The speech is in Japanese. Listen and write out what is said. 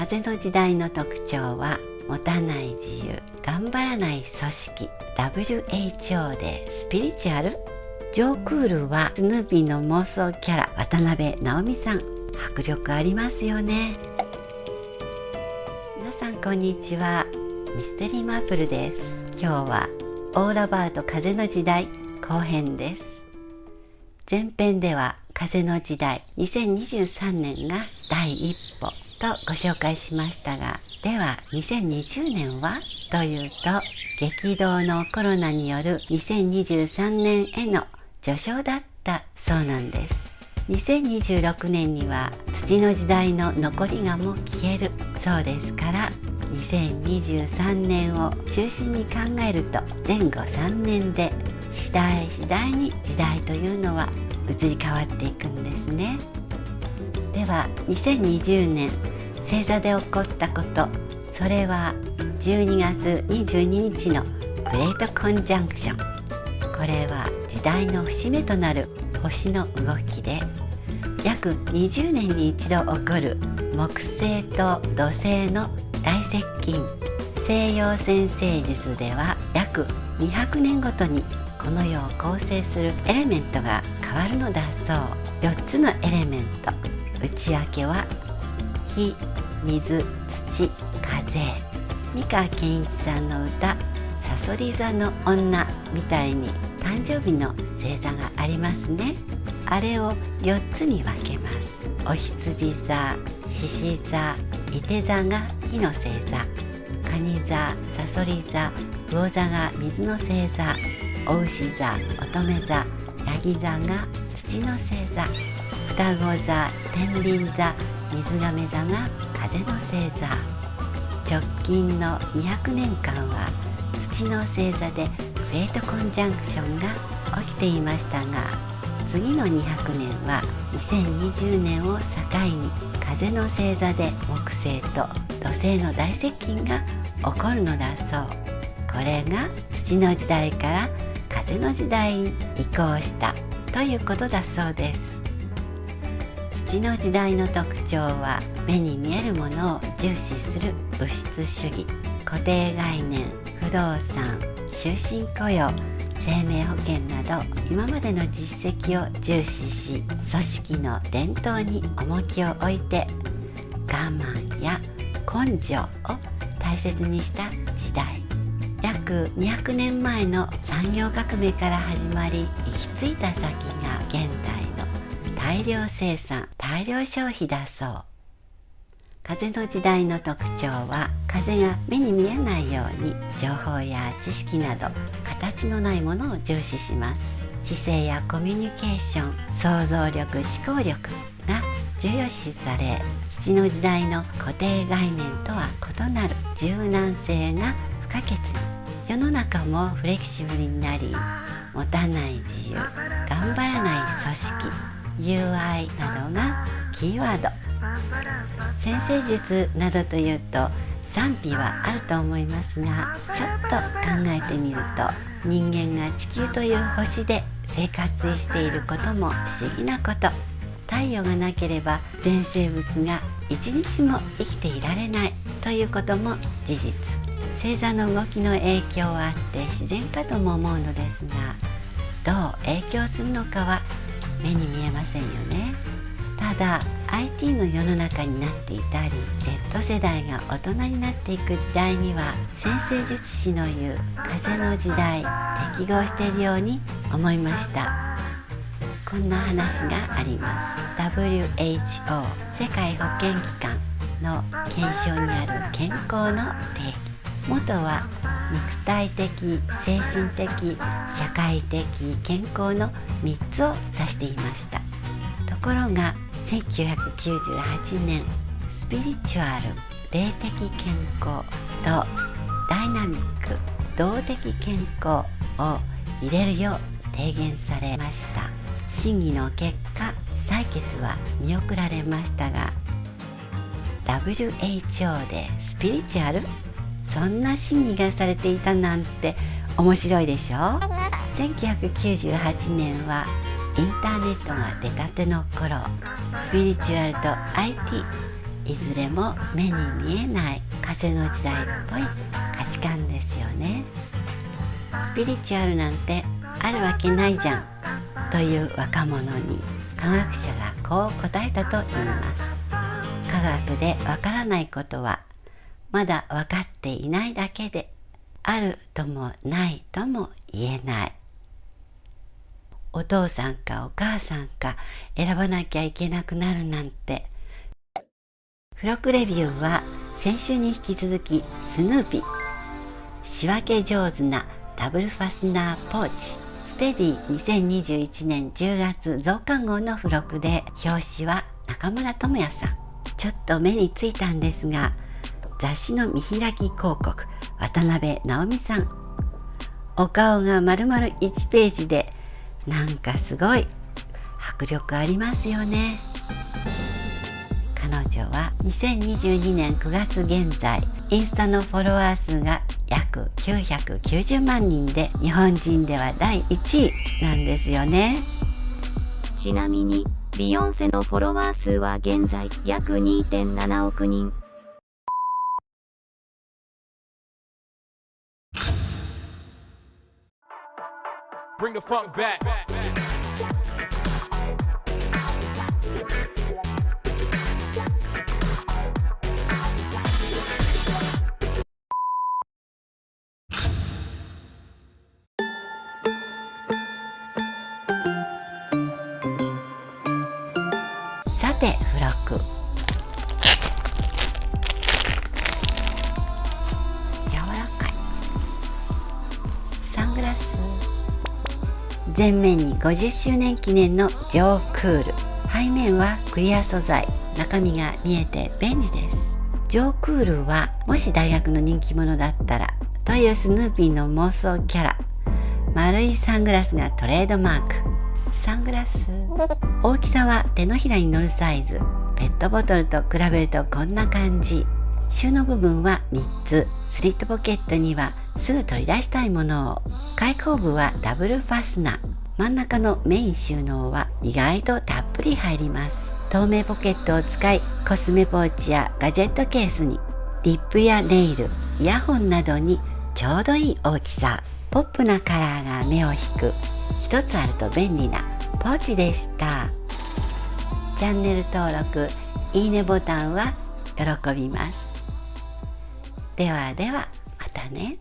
風の時代の特徴は、持たない自由、頑張らない組織 WHO でスピリチュアル。ジョー・クールはスヌーピーの妄想キャラ渡辺直美さん、迫力ありますよね。皆さんこんにちは、ミステリーマープルです。今日はオールアバウト風の時代後編です。前編では風の時代2023年が第一歩とご紹介しましたが、では2020年はというと、激動のコロナによる2023年への序章だったそうなんです。2026年には土の時代の残りがも消えるそうですから、2023年を中心に考えると、前後3年で次第に時代というのは移り変わっていくんですね。では2020年星座で起こったこと、それは12月22日のグレートコンジャンクション。これは時代の節目となる星の動きで、約20年に一度起こる木星と土星の大接近。西洋占星術では約200年ごとにこの世を構成するエレメントが変わるのだそう。4つのエレメント、内訳は火、水、土、風。三河健一さんの歌さそり座の女みたいに誕生日の星座がありますね。あれを4つに分けます。お羊座、獅子座、射手座が火の星座、蟹座、さそり座、魚座が水の星座、お牛座、乙女座、ヤギ座が土の星座、双子座、天秤座、水亀座が風の星座。直近の200年間は土の星座でグレートコンジャンクションが起きていましたが、次の200年は2020年を境に風の星座で木星と土星の大接近が起こるのだそう。これが土の時代から風の時代に移行したということだそうです。土の時代の特徴は、目に見えるものを重視する物質主義、固定概念、不動産、終身雇用、生命保険など今までの実績を重視し、組織の伝統に重きを置いて我慢や根性を大切にした時代。約200年前の産業革命から始まり、行き着いた先が現代の大量生産、大量消費だそう。風の時代の特徴は、風が目に見えないように情報や知識など形のないものを重視します。知性やコミュニケーション、想像力、思考力が重要視され、土の時代の固定概念とは異なる柔軟性が不可欠に。世の中もフレキシブルになり、持たない自由、頑張らない組織、友愛などがキーワード。占星術などというと賛否はあると思いますが、ちょっと考えてみると、人間が地球という星で生活していることも不思議なこと。太陽がなければ全生物が一日も生きていられないということも事実。星座の動きの影響はあって自然かとも思うのですが、どう影響するのかは目に見えませんよね。ただ IT の世の中になっていたり、 Z 世代が大人になっていく時代には、占星術師の言う風の時代適合しているように思いました。こんな話があります。 WHO 世界保健機関の検証にある健康の定義、元は肉体的、精神的、社会的健康の3つを指していました。ところが1998年、スピリチュアル、霊的健康とダイナミック、動的健康を入れるよう提言されました。審議の結果、採決は見送られましたが、 WHO でスピリチュアル、そんな審議がされていたなんて面白いでしょ。1998年はインターネットが出たての頃、スピリチュアルと IT いずれも目に見えない風の時代っぽい価値観ですよね。スピリチュアルなんてあるわけないじゃんという若者に科学者がこう答えたと言います。科学でわからないことはまだ分かっていないだけで、あるともないとも言えない。お父さんかお母さんか選ばなきゃいけなくなるなんて。付録レビューは先週に引き続きスヌーピー、仕分け上手なダブルファスナーポーチ、ステディ2021年10月増刊号の付録で、表紙は中村智也さん。ちょっと目についたんですが、雑誌の見開き広告、渡辺直美さん。お顔が丸々1ページで、なんかすごい迫力ありますよね。彼女は2022年9月現在、インスタのフォロワー数が約990万人で、日本人では第1位なんですよね。ちなみにビヨンセのフォロワー数は現在約 2.7 億人。Bring the funk back. さて付録、柔らかいサングラス、前面に50周年記念のジョークール、背面はクリア素材、中身が見えて便利です。ジョークールはもし大学の人気者だったらというスヌーピーの妄想キャラ。丸いサングラスがトレードマーク。サングラス、大きさは手のひらに乗るサイズ。ペットボトルと比べるとこんな感じ。収納部分は3つ。スリットポケットにはすぐ取り出したいものを。開口部はダブルファスナー。真ん中のメイン収納は意外とたっぷり入ります。透明ポケットを使い、コスメポーチやガジェットケースに、リップやネイル、イヤホンなどにちょうどいい大きさ。ポップなカラーが目を引く、一つあると便利なポーチでした。チャンネル登録、いいねボタンは喜びます。ではでは、またね。